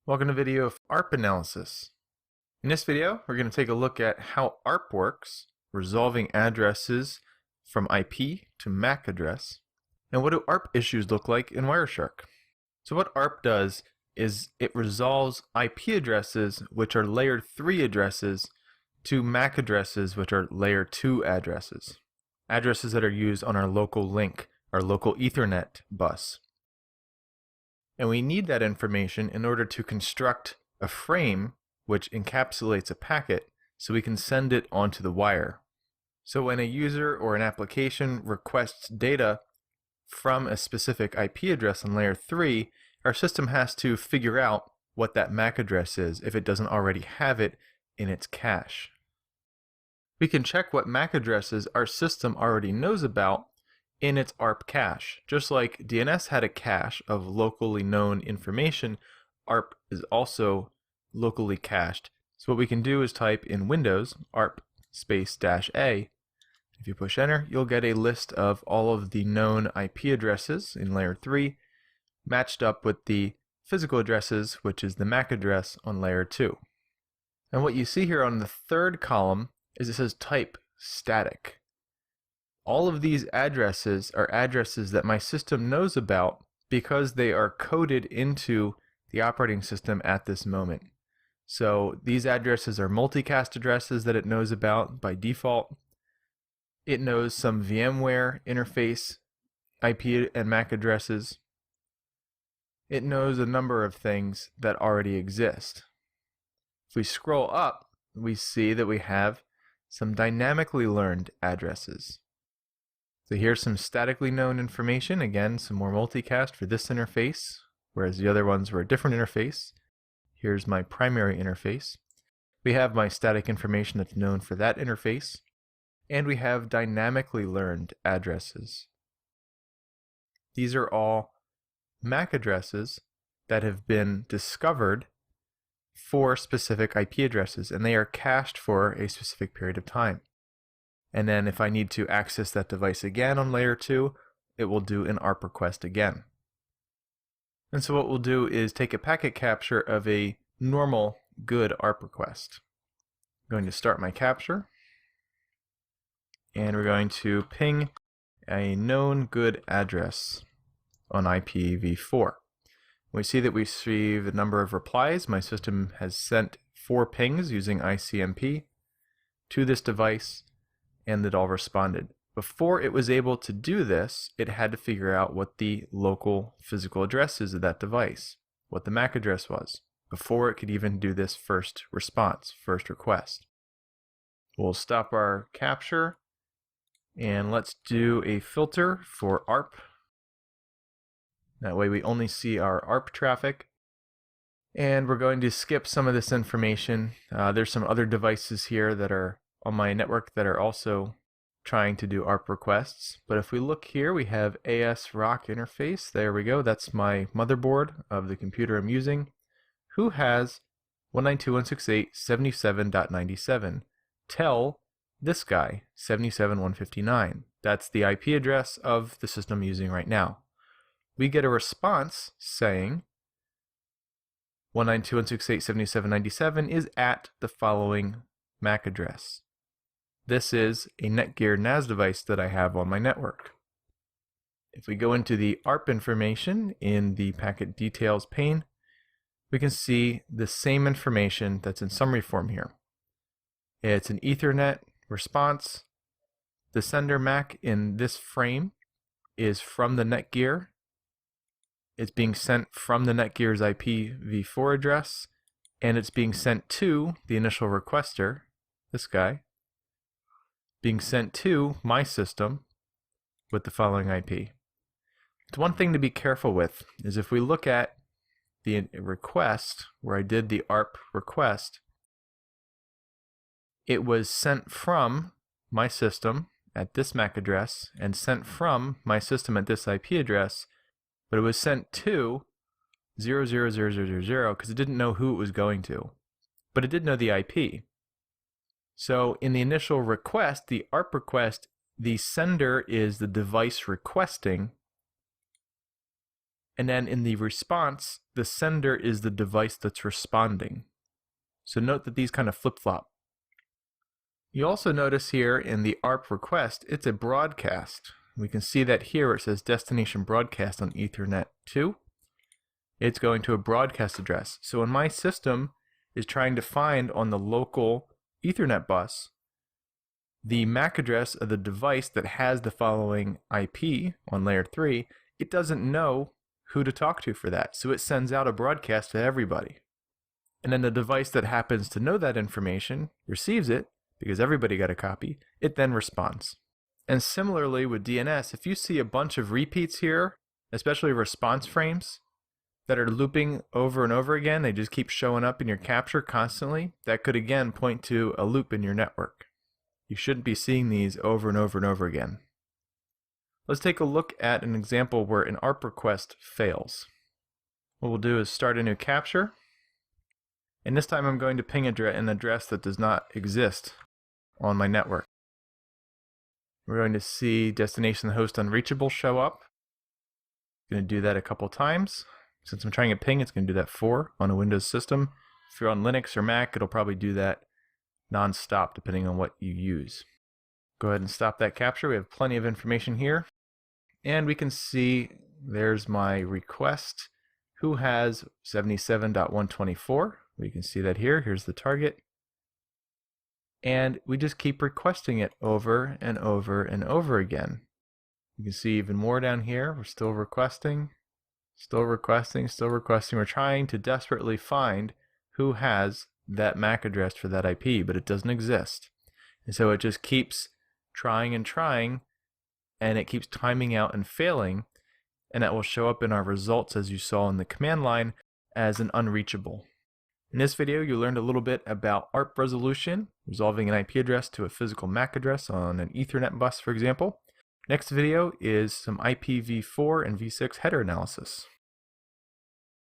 Welcome to a video of ARP analysis. In this video, we're going to take a look at how ARP works, resolving addresses from IP to MAC address, and what do ARP issues look like in Wireshark. So what ARP does is it resolves IP addresses, which are layer 3 addresses, to MAC addresses, which are layer 2 addresses. Addresses that are used on our local link, our local Ethernet bus. And we need that information in order to construct a frame which encapsulates a packet so we can send it onto the wire. So when a user or an application requests data from a specific IP address on layer 3, our system has to figure out what that MAC address is if it doesn't already have it in its cache. We can check what MAC addresses our system already knows about in its ARP cache. Just like DNS had a cache of locally known information, ARP is also locally cached. So what we can do is type in Windows ARP space -A. If you push enter, you'll get a list of all of the known IP addresses in layer 3 matched up with the physical addresses, which is the MAC address on layer 2. And what you see here on the third column is it says type static. All of these addresses are addresses that my system knows about because they are coded into the operating system at this moment. So these addresses are multicast addresses that it knows about by default. It knows some VMware interface IP and MAC addresses. It knows a number of things that already exist. If we scroll up, we see that we have some dynamically learned addresses. So here's some statically known information, again some more multicast for this interface, whereas the other ones were a different interface. Here's my primary interface. We have my static information that's known for that interface, and we have dynamically learned addresses. These are all MAC addresses that have been discovered for specific IP addresses, and they are cached for a specific period of time. And then if I need to access that device again on layer 2, it will do an ARP request again. And so what we'll do is take a packet capture of a normal good ARP request. I'm going to start my capture, and we're going to ping a known good address on IPv4. We see that we receive a number of replies. My system has sent 4 pings using ICMP to this device, and it all responded. Before it was able to do this, it had to figure out what the local physical address is of that device, what the MAC address was, before it could even do this first response, first request. We'll stop our capture, and let's do a filter for ARP. That way we only see our ARP traffic. And we're going to skip some of this information. There's some other devices here that are on my network that are also trying to do ARP requests. But if we look here, we have ASRock interface. There we go. That's my motherboard of the computer I'm using, who has 192.168.77.97. Tell this guy 77.159. That's the IP address of the system I'm using right now. We get a response saying 192.168.77.97 is at the following MAC address. This is a Netgear NAS device that I have on my network. If we go into the ARP information in the packet details pane, we can see the same information that's in summary form here. It's an Ethernet response. The sender MAC in this frame is from the Netgear. It's being sent from the Netgear's IPv4 address, and it's being sent to the initial requester, this guy, being sent to my system with the following IP. It's one thing to be careful with is if we look at the request where I did the ARP request, it was sent from my system at this MAC address and sent from my system at this IP address, but it was sent to 00000 because it didn't know who it was going to, but it did know the IP. So in the initial request, the ARP request, the sender is the device requesting, And then in the response, the sender is the device that's responding. So note that these kind of flip-flop. You also notice here in the ARP request, it's a broadcast. We can see that here where it says destination broadcast on Ethernet 2. It's going to a broadcast address. So when my system is trying to find on the local Ethernet bus the MAC address of the device that has the following IP on layer 3, it doesn't know who to talk to for that. So it sends out a broadcast to everybody. And then the device that happens to know that information receives it, because everybody got a copy, it then responds. And similarly with DNS, if you see a bunch of repeats here, especially response frames that are looping over and over again, they just keep showing up in your capture constantly, that could again point to a loop in your network. You shouldn't be seeing these over and over and over again. Let's take a look at an example where an ARP request fails. What we'll do is start a new capture, and this time I'm going to ping an address that does not exist on my network. We're going to see destination host unreachable show up. I'm going to do that a couple times. Since I'm trying to ping, it's going to do that 4 on a Windows system. If you're on Linux or Mac, it'll probably do that non-stop depending on what you use. Go ahead and stop that capture. We have plenty of information here. And we can see there's my request. Who has 77.124? We can see that here. Here's the target. And we just keep requesting it over and over and over again. You can see even more down here. We're still requesting, still requesting, still requesting. We're trying to desperately find who has that MAC address for that IP, but it doesn't exist. And so it just keeps trying and trying, and it keeps timing out and failing, and that will show up in our results, as you saw in the command line, as an unreachable. In this video, you learned a little bit about ARP resolution, resolving an IP address to a physical MAC address on an Ethernet bus, for example. Next video is some IPv4 and v6 header analysis.